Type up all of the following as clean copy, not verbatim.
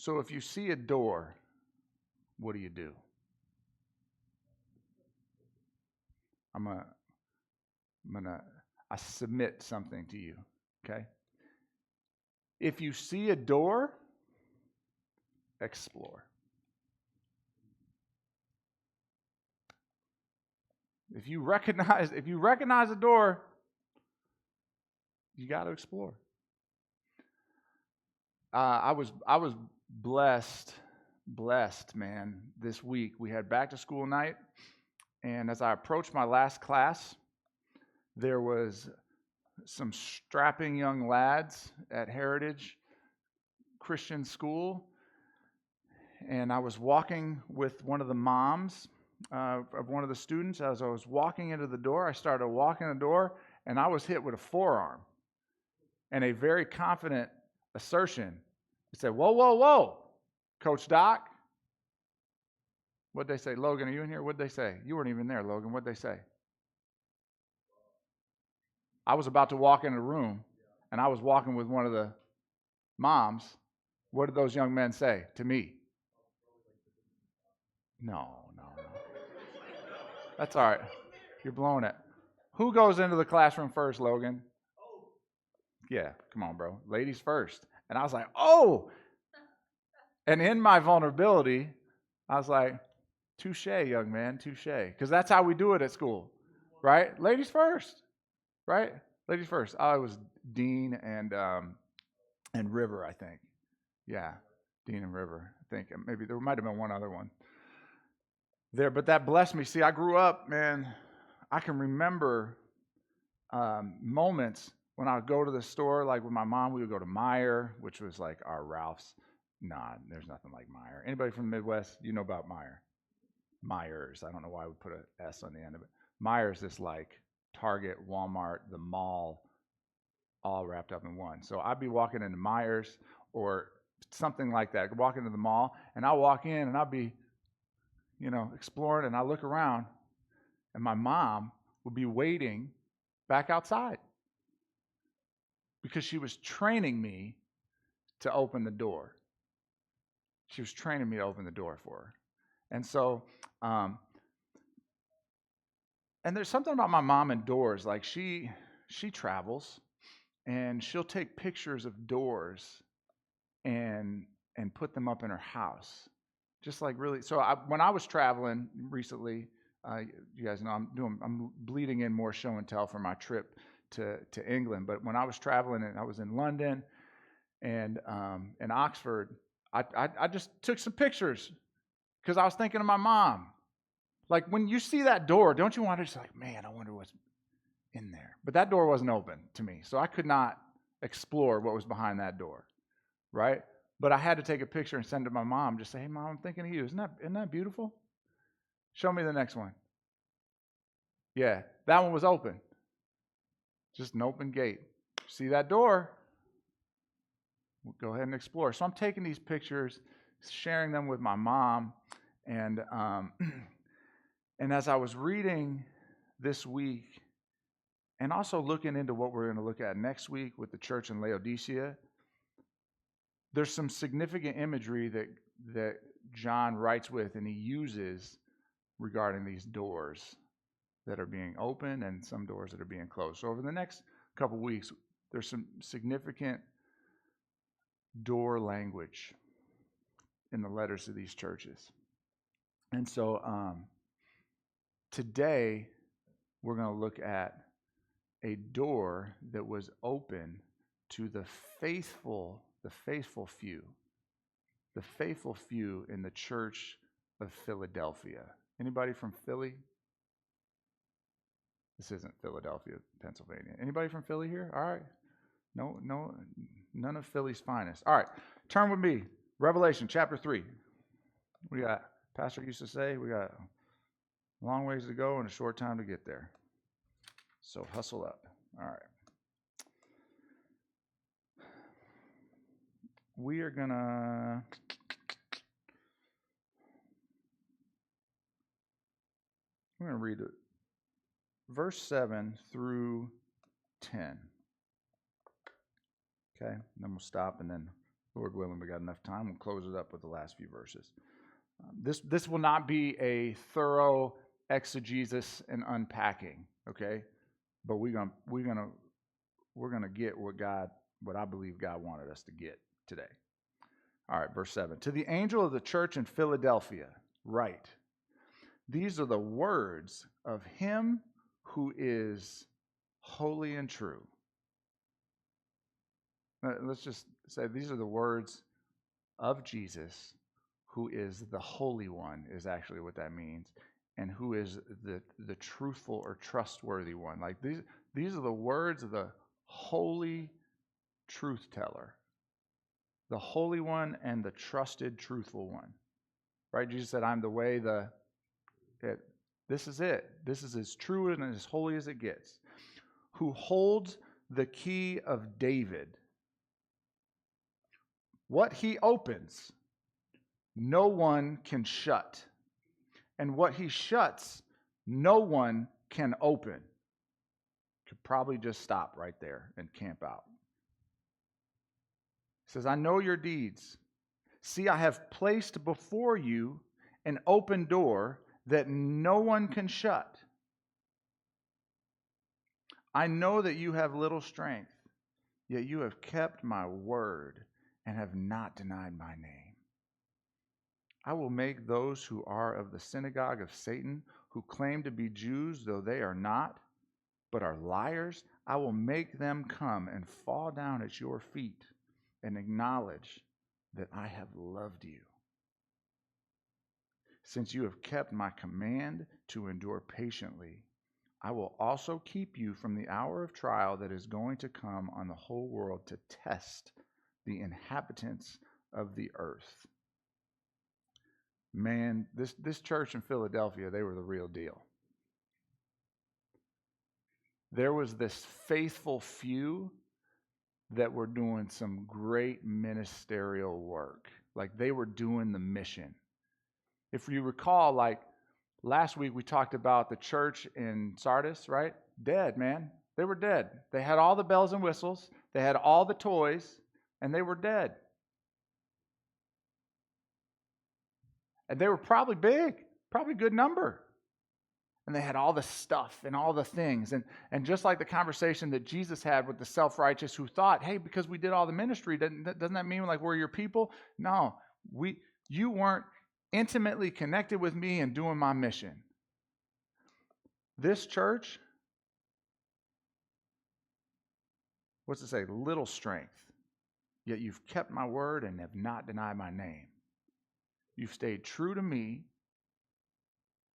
So if you see a door, what do? I'm gonna I submit something to you, okay? If you see a door, explore. If you recognize a door, you got to explore. I was blessed, man. This week we had back to school night, and as I approached my last class, there was some strapping young lads at Heritage Christian School, and I was walking with one of the moms of one of the students. As I was walking into the door, I started walking the door, and I was hit with a forearm and a very confident assertion. It said, "Whoa, whoa, whoa, Coach Doc." What'd they say? Logan, are you in here? What'd they say? You weren't even there, Logan. What'd they say? I was about to walk in a room, and I was walking with one of the moms. What did those young men say to me? No. That's all right. You're blowing it. Who goes into the classroom first, Logan? Yeah, come on, bro. Ladies first. And I was like, oh. And in my vulnerability, I was like, touche, young man, touche. Because that's how we do it at school, right? Ladies first, right? Ladies first. I was Dean and River, I think. Yeah, Dean and River. I think maybe there might have been one other one there, but that blessed me. See, I grew up, man. I can remember moments when I would go to the store, like with my mom. We would go to Meijer, which was like our Ralph's. Nah, there's nothing like Meijer. Anybody from the Midwest, you know about Meijer? Meijers. I don't know why we put an S on the end of it. Meijers is like Target, Walmart, the mall, all wrapped up in one. So I'd be walking into Meijers or something like that, walk into the mall, and I'll walk in and I'll be, exploring, and I look around, and my mom would be waiting back outside because she was training me to open the door. She was training me to open the door for her. And so, and there's something about my mom and doors. Like she travels, and she'll take pictures of doors and put them up in her house. Just like really. So when I was traveling recently, you guys know I'm bleeding in more show and tell for my trip to England. But when I was traveling, and I was in London and in Oxford, I just took some pictures because I was thinking of my mom. Like when you see that door, don't you want to just like, man, I wonder what's in there. But that door wasn't open to me, so I could not explore what was behind that door, right? But I had to take a picture and send it to my mom. Just say, hey, Mom, I'm thinking of you. Isn't that beautiful? Show me the next one. Yeah, that one was open. Just an open gate. See that door? We'll go ahead and explore. So I'm taking these pictures, sharing them with my mom, and and as I was reading this week, and also looking into what we're going to look at next week with the church in Laodicea, there's some significant imagery that John writes with and he uses regarding these doors that are being opened and some doors that are being closed. So over the next couple weeks, there's some significant door language in the letters to these churches. And so today we're going to look at a door that was open to the faithful few in the church of Philadelphia. Anybody from Philly? This isn't Philadelphia, Pennsylvania. Anybody from Philly here? All right. No, none of Philly's finest. All right, turn with me. Revelation chapter 3. We got, Pastor used to say, we got a long ways to go and a short time to get there. So hustle up. All right. We're going to read it. Verse 7 through 10. Okay, and then we'll stop and then Lord willing, we got enough time. We'll close it up with the last few verses. This will not be a thorough exegesis and unpacking, okay? But we're gonna get what I believe God wanted us to get today. All right, verse 7. To the angel of the church in Philadelphia, write, these are the words of him who is holy and true. Let's just say these are the words of Jesus, who is the Holy One, is actually what that means, and who is the truthful or trustworthy one. Like these are the words of the holy truth teller, the Holy One and the trusted, truthful one. Right? Jesus said, I'm the way, this is it. This is as true and as holy as it gets. Who holds the key of David. What he opens, no one can shut. And what he shuts, no one can open. Could probably just stop right there and camp out. He says, I know your deeds. See, I have placed before you an open door that no one can shut. I know that you have little strength, yet you have kept my word and have not denied my name. I will make those who are of the synagogue of Satan, who claim to be Jews, though they are not, but are liars, I will make them come and fall down at your feet and acknowledge that I have loved you. Since you have kept my command to endure patiently, I will also keep you from the hour of trial that is going to come on the whole world to test the inhabitants of the earth. Man, this church in Philadelphia, they were the real deal. There was this faithful few that were doing some great ministerial work. Like they were doing the mission. If you recall, like last week we talked about the church in Sardis, right? Dead, man. They were dead. They had all the bells and whistles. They had all the toys, and they were dead. And they were probably big, probably a good number. And they had all the stuff and all the things. And just like the conversation that Jesus had with the self-righteous who thought, hey, because we did all the ministry, doesn't that mean like we're your people? No, you weren't intimately connected with me and doing my mission. This church, what's it say? Little strength, yet you've kept my word and have not denied my name. You've stayed true to me,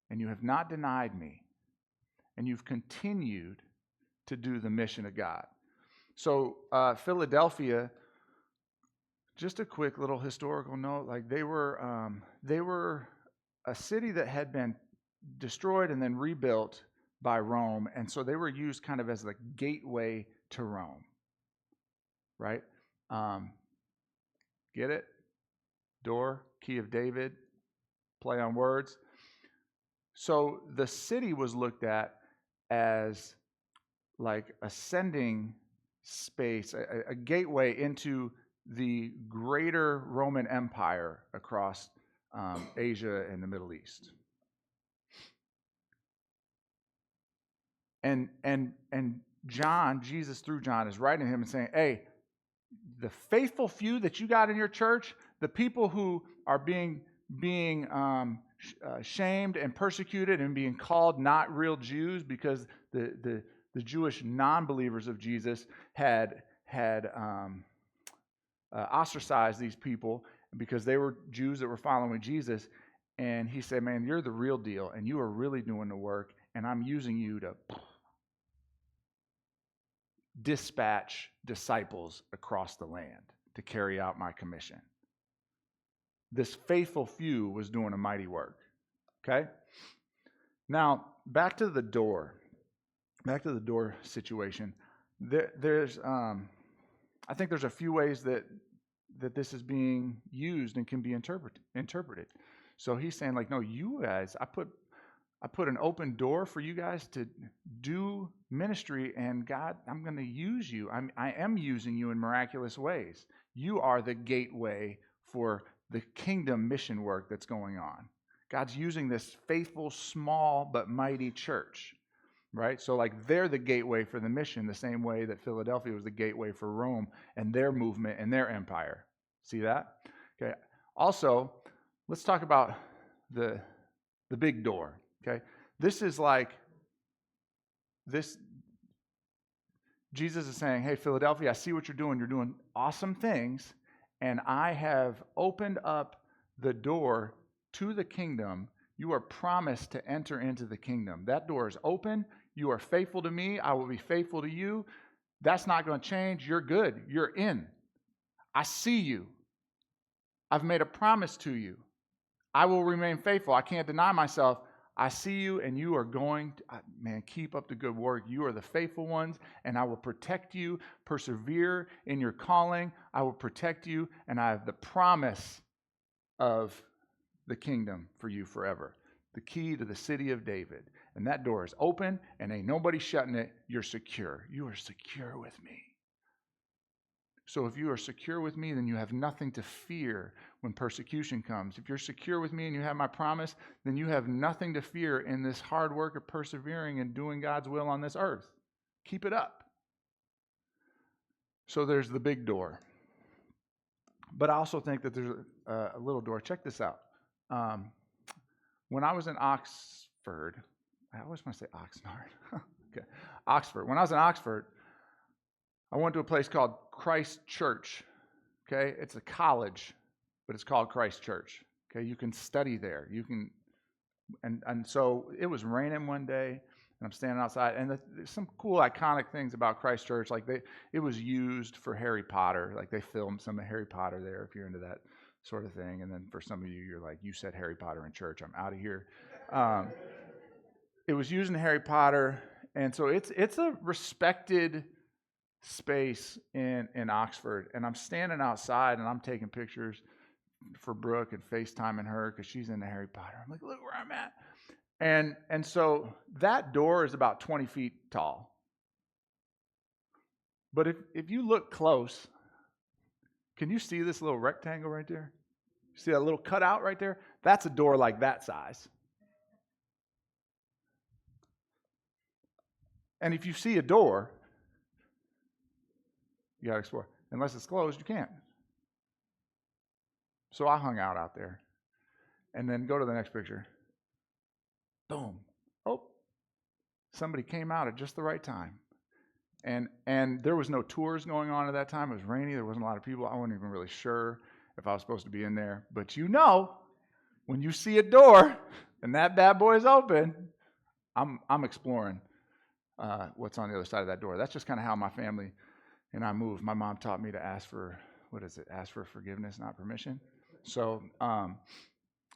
and you have not denied me, and you've continued to do the mission of God. So Philadelphia, just a quick little historical note, like they were a city that had been destroyed and then rebuilt by Rome, and so they were used kind of as the gateway to Rome, right? Get it? Door, key of David, play on words. So the city was looked at as like a sending space, a gateway into the greater Roman Empire across Asia and the Middle East. And John, Jesus through John, is writing to him and saying, hey, the faithful few that you got in your church, the people who are being shamed and persecuted and being called not real Jews because the Jewish non-believers of Jesus had ostracized these people because they were Jews that were following Jesus. And he said, man, you're the real deal, and you are really doing the work, and I'm using you to dispatch disciples across the land to carry out my commission. This faithful few was doing a mighty work. Okay? Now, back to the door situation. There's I think there's a few ways that this is being used and can be interpreted. So he's saying, like, no, you guys, I put an open door for you guys to do ministry, and God, I'm going to use you. I am using you in miraculous ways. You are the gateway for the kingdom mission work that's going on. God's using this faithful, small, but mighty church, right? So like they're the gateway for the mission, the same way that Philadelphia was the gateway for Rome and their movement and their empire. See that? Okay. Also, let's talk about the big door, okay? This is like this. Jesus is saying, hey, Philadelphia, I see what you're doing. You're doing awesome things, and I have opened up the door to the kingdom. You are promised to enter into the kingdom. That door is open. You are faithful to me. I will be faithful to you. That's not going to change. You're good. You're in. I see you. I've made a promise to you. I will remain faithful. I can't deny myself. I see you, and you are going to, man, keep up the good work. You are the faithful ones, and I will protect you. Persevere in your calling. I will protect you, and I have the promise of the kingdom for you forever. The key to the city of David. And that door is open, and ain't nobody shutting it. You're secure. You are secure with me. So if you are secure with me, then you have nothing to fear when persecution comes. If you're secure with me and you have my promise, then you have nothing to fear in this hard work of persevering and doing God's will on this earth. Keep it up. So there's the big door. But I also think that there's a little door. Check this out. When I was in Oxford, I always want to say Oxnard. Okay. Oxford. When I was in Oxford, I went to a place called Christ Church. Okay, it's a college, but it's called Christ Church. Okay, you can study there. You can, and so it was raining one day, and I'm standing outside, and there's some cool iconic things about Christ Church. Like it was used for Harry Potter. Like they filmed some of Harry Potter there, if you're into that sort of thing. And then for some of you, you're like, you said Harry Potter in church. I'm out of here. It was used in Harry Potter, and so it's a respected space in Oxford, and I'm standing outside and I'm taking pictures for Brooke and FaceTiming her because she's into Harry Potter. I'm like, look where I'm at. And so that door is about 20 feet tall. But if you look close, can you see this little rectangle right there? See that little cutout right there? That's a door like that size. And if you see a door, you got to explore. Unless it's closed, you can't. So I hung out there. And then go to the next picture. Boom. Oh, somebody came out at just the right time. And there was no tours going on at that time. It was rainy. There wasn't a lot of people. I wasn't even really sure if I was supposed to be in there. But you know, when you see a door and that bad boy is open, I'm exploring what's on the other side of that door. That's just kind of how my family and I moved. My mom taught me to ask for forgiveness, not permission. So,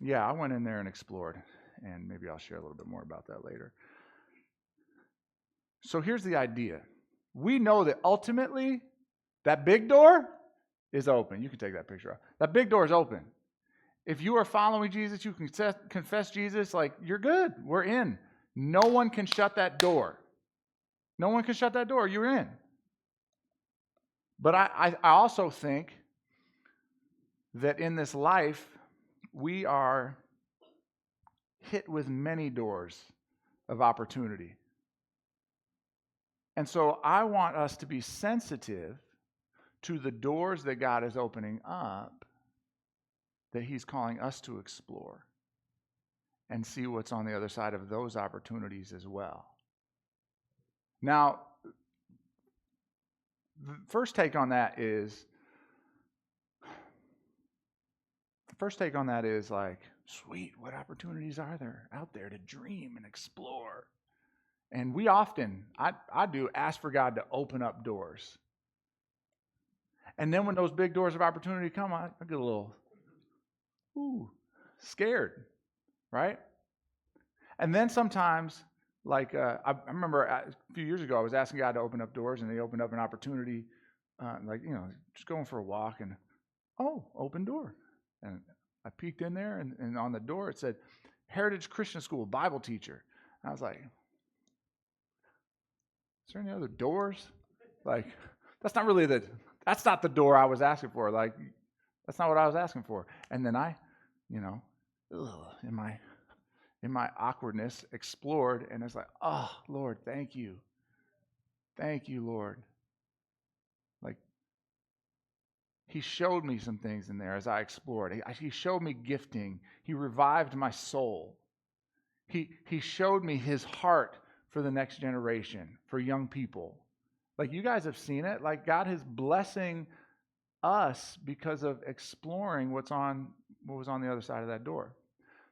yeah, I went in there and explored, and maybe I'll share a little bit more about that later. So here's the idea. We know that ultimately that big door is open. You can take that picture off. That big door is open. If you are following Jesus, you can confess Jesus, like you're good. We're in. No one can shut that door. No one can shut that door. You're in. But I also think that in this life, we are hit with many doors of opportunity. And so I want us to be sensitive to the doors that God is opening up, that He's calling us to explore, and see what's on the other side of those opportunities as well. Now, the first take on that is like, sweet, what opportunities are there out there to dream and explore? And we often, I do, ask for God to open up doors. And then when those big doors of opportunity come, I get a little, scared, right? And then sometimes, like, I remember a few years ago, I was asking God to open up doors, and He opened up an opportunity, just going for a walk, and, open door. And I peeked in there, and on the door it said, Heritage Christian School, Bible teacher. And I was like, there any other doors? Like, that's not the door I was asking for. Like, that's not what I was asking for. And then I, you know, in my awkwardness, explored, and it's like, oh, Lord, thank you. Thank you, Lord. Like, he showed me some things in there as I explored. He showed me gifting. He revived my soul. He showed me his heart for the next generation, for young people. Like, you guys have seen it. Like, God is blessing us because of exploring what was on the other side of that door.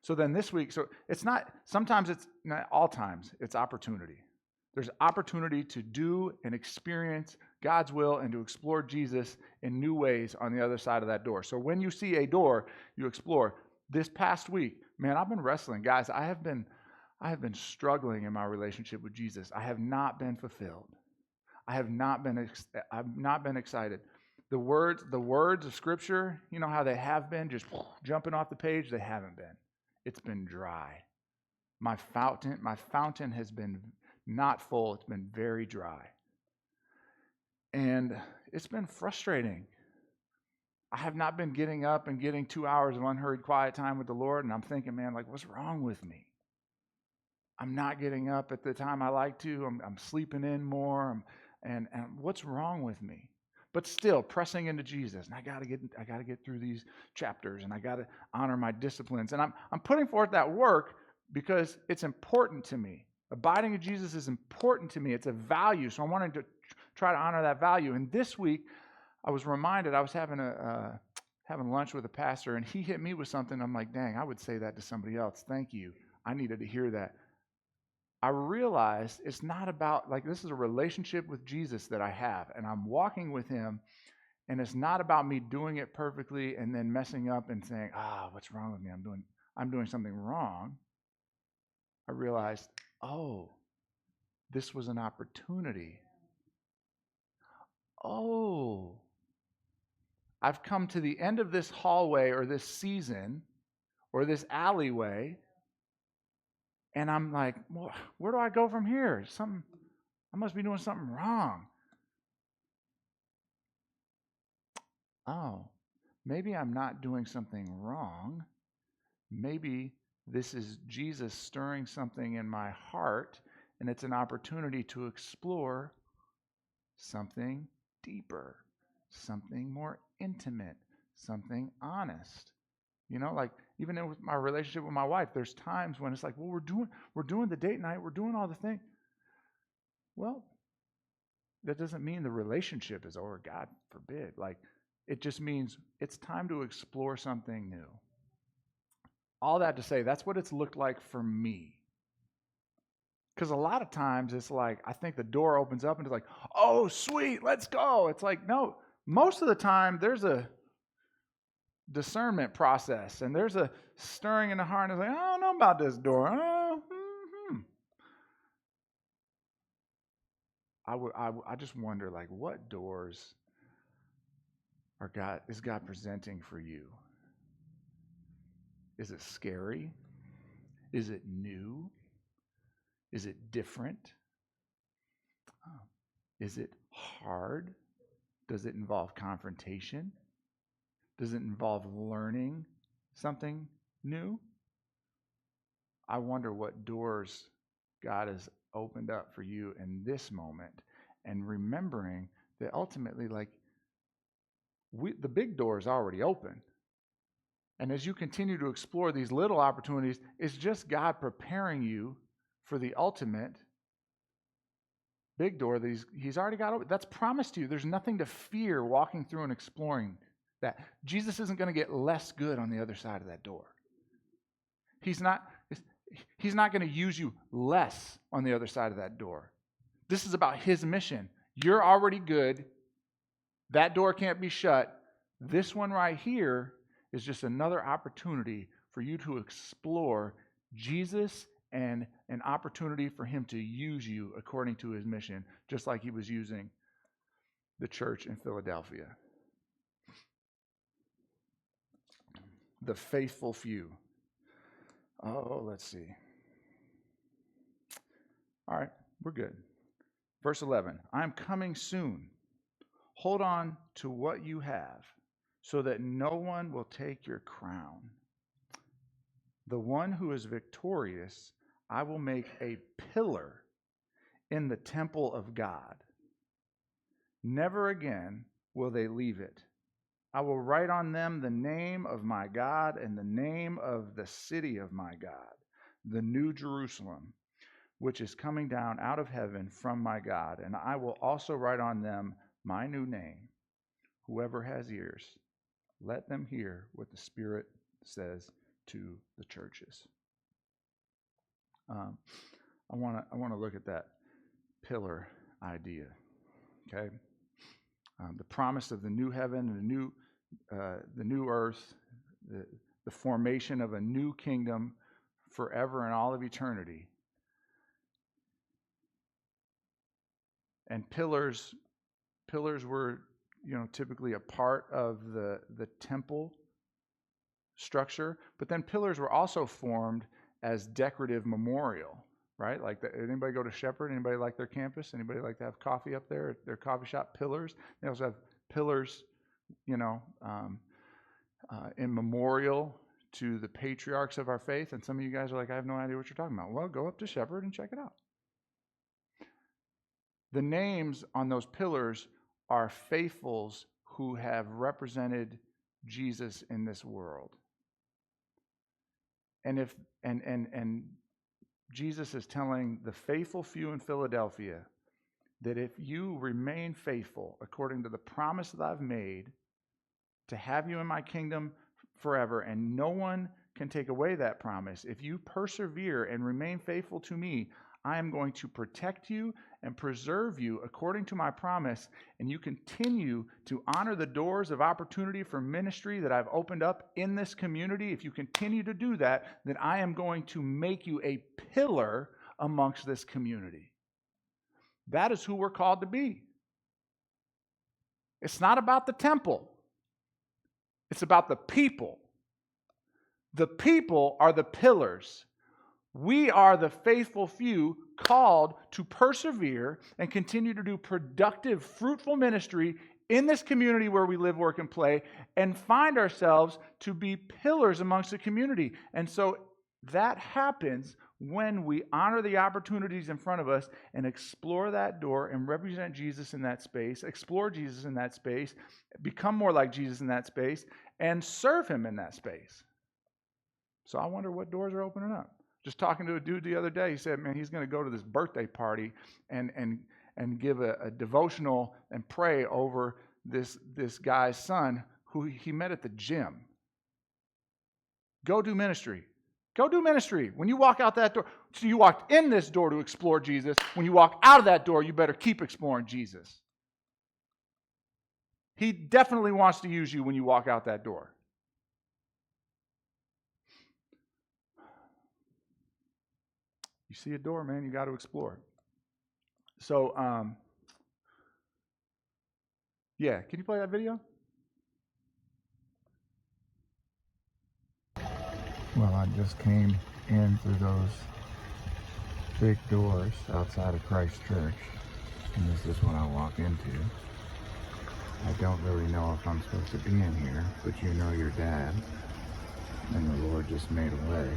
So then this week, so it's not, sometimes it's not all times, it's opportunity. There's opportunity to do and experience God's will and to explore Jesus in new ways on the other side of that door. So when you see a door, you explore. This past week, man, I've been wrestling. Guys, I have been struggling in my relationship with Jesus. I have not been fulfilled. I've not been excited. The words of Scripture, you know how they have been, just jumping off the page, they haven't been. It's been dry. My fountain has been not full. It's been very dry. And it's been frustrating. I have not been getting up and getting 2 hours of unhurried quiet time with the Lord, and I'm thinking, man, like, what's wrong with me? I'm not getting up at the time I like to. I'm sleeping in more. And what's wrong with me? But still pressing into Jesus, and I got to get through these chapters, and I got to honor my disciplines, and I'm putting forth that work because it's important to me. Abiding in Jesus is important to me. It's a value, so I'm wanting to try to honor that value. And this week, I was reminded. I was having lunch with a pastor, and he hit me with something. I'm like, dang, I would say that to somebody else. Thank you. I needed to hear that. I realized it's not about, like, this is a relationship with Jesus that I have, and I'm walking with him, and it's not about me doing it perfectly and then messing up and saying, what's wrong with me? I'm doing something wrong. I realized, oh, this was an opportunity. Oh, I've come to the end of this hallway or this season or this alleyway, and I'm like, well, where do I go from here? I must be doing something wrong. Oh, maybe I'm not doing something wrong. Maybe this is Jesus stirring something in my heart, and it's an opportunity to explore something deeper, something more intimate, something honest. You know, like even in my relationship with my wife, there's times when it's like, well, we're doing the date night, we're doing all the things. Well, that doesn't mean the relationship is over. God forbid. Like, it just means it's time to explore something new. All that to say, that's what it's looked like for me. Because a lot of times it's like, I think the door opens up and it's like, oh, sweet, let's go. It's like, no, most of the time there's a discernment process and there's a stirring in the heart and it's like, I don't know about this door. I just wonder, like, what doors is God presenting for you? Is it scary? Is it new? Is it different? Is it hard? Does it involve confrontation? Does it involve learning something new? I wonder what doors God has opened up for you in this moment, and remembering that ultimately, like, the big door is already open. And as you continue to explore these little opportunities, it's just God preparing you for the ultimate big door that he's already got open. That's promised to you. There's nothing to fear walking through and exploring that. Jesus isn't going to get less good on the other side of that door. He's not going to use you less on the other side of that door. This is about his mission. You're already good. That door can't be shut. This one right here is just another opportunity for you to explore Jesus and an opportunity for him to use you according to his mission, just like he was using the church in Philadelphia. The faithful few. Oh, let's see. All right, we're good. Verse 11, I am coming soon. Hold on to what you have, so that no one will take your crown. The one who is victorious, I will make a pillar in the temple of God. Never again will they leave it. I will write on them the name of my God and the name of the city of my God, the New Jerusalem, which is coming down out of heaven from my God. And I will also write on them my new name. Whoever has ears, let them hear what the Spirit says to the churches. I want to look at that pillar idea. Okay, the promise of the new heaven and the new earth, the formation of a new kingdom forever and all of eternity. And pillars were, typically a part of the temple structure, but then pillars were also formed as decorative memorial, right? Like, anybody go to Shepherd? Anybody like their campus? Anybody like to have coffee up there at their coffee shop? Pillars. They also have pillars, in memorial to the patriarchs of our faith. And some of you guys are like, I have no idea what you're talking about. Well, go up to Shepherd and check it out. The names on those pillars are faithfuls who have represented Jesus in this world. And Jesus is telling the faithful few in Philadelphia that if you remain faithful according to the promise that I've made to have you in my kingdom forever, and no one can take away that promise, if you persevere and remain faithful to me, I am going to protect you and preserve you according to my promise, and you continue to honor the doors of opportunity for ministry that I've opened up in this community. If you continue to do that, then I am going to make you a pillar amongst this community. That is who we're called to be. It's not about the temple. It's about the people. The people are the pillars. We are the faithful few called to persevere and continue to do productive, fruitful ministry in this community where we live, work, and play, and find ourselves to be pillars amongst the community. And so that happens when we honor the opportunities in front of us and explore that door and represent Jesus in that space, explore Jesus in that space, become more like Jesus in that space, and serve him in that space. So I wonder what doors are opening up. Just talking to a dude the other day, he said, man, he's going to go to this birthday party and give a devotional and pray over this guy's son who he met at the gym. Go do ministry. Go do ministry. When you walk out that door, so you walked in this door to explore Jesus. When you walk out of that door, you better keep exploring Jesus. He definitely wants to use you when you walk out that door. You see a door, man, you got to explore. So, can you play that video? Well, I just came in through those big doors outside of Christ Church, and this is what I walk into. I don't really know if I'm supposed to be in here, but you know your dad, and the Lord just made a way.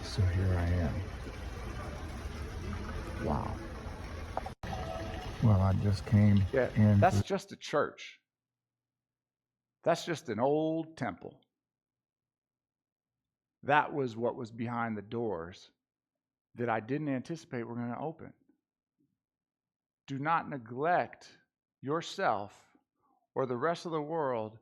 So here I am. Wow. Well, I just came in. That's just a church. That's just an old temple. That was what was behind the doors that I didn't anticipate were going to open. Do not neglect yourself or the rest of the world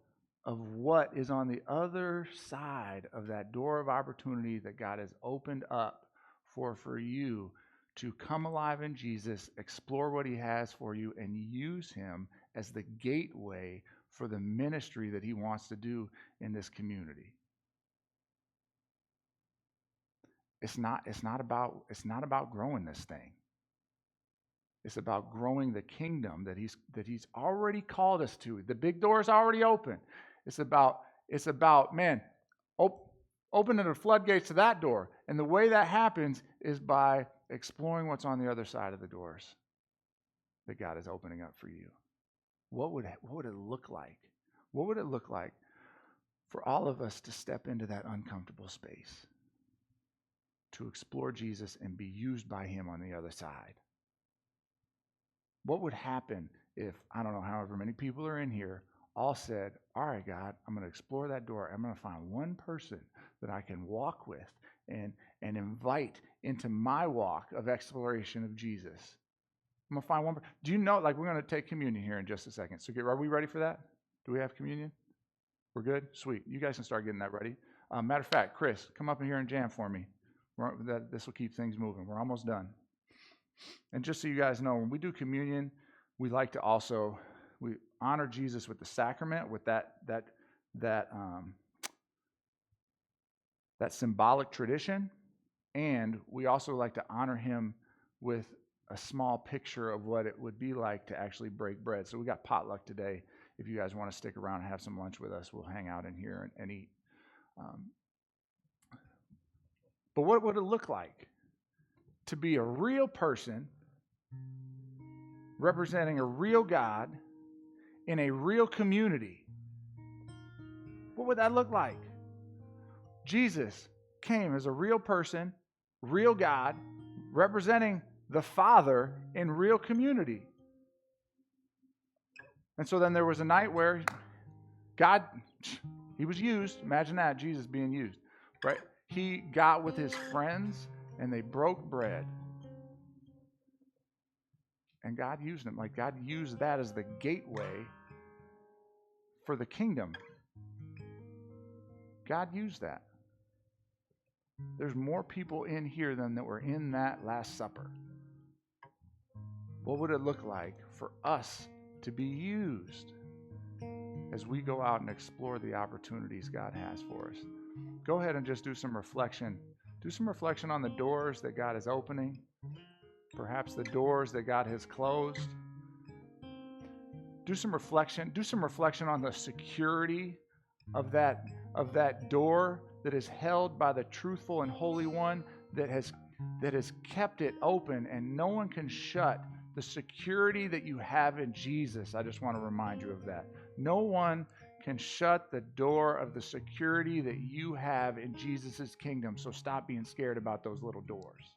of what is on the other side of that door of opportunity that God has opened up for you to come alive in Jesus, explore what he has for you, and use him as the gateway for the ministry that he wants to do in this community. It's not about growing this thing. It's about growing the kingdom that he's already called us to. The big door is already open. It's about opening the floodgates to that door. And the way that happens is by exploring what's on the other side of the doors. that God is opening up for you? What would it look like? What would it look like for all of us to step into that uncomfortable space, to explore Jesus and be used by him on the other side? What would happen if, I don't know, however many people are in here, all said, all right, God, I'm going to explore that door. I'm going to find one person that I can walk with and invite into my walk of exploration of Jesus. I'm going to find one. Do you know, like, we're going to take communion here in just a second. So are we ready for that? Do we have communion? We're good? Sweet. You guys can start getting that ready. Matter of fact, Chris, come up in here and jam for me. This will keep things moving. We're almost done. And just so you guys know, when we do communion, we like to also, we honor Jesus with the sacrament, with that symbolic tradition. And we also like to honor him with a small picture of what it would be like to actually break bread. So we got potluck today. If you guys want to stick around and have some lunch with us, we'll hang out in here and eat. But what would it look like to be a real person representing a real God in a real community? What would that look like? Jesus came as a real person, real God, representing the Father in real community. And so then there was a night where God, he was used. Imagine that, Jesus being used, right? He got with his friends and they broke bread. And God used them. Like, God used that as the gateway for the kingdom. God used that. There's more people in here than that were in that Last Supper. What would it look like for us to be used as we go out and explore the opportunities God has for us? Go ahead and just do some reflection. Do some reflection on the doors that God is opening, perhaps the doors that God has closed. Do some reflection. Do some reflection on the security of that door that is held by the truthful and holy one that has kept it open and no one can shut. The security that you have in Jesus, I just want to remind you of that. No one can shut the door of the security that you have in Jesus' kingdom. So stop being scared about those little doors.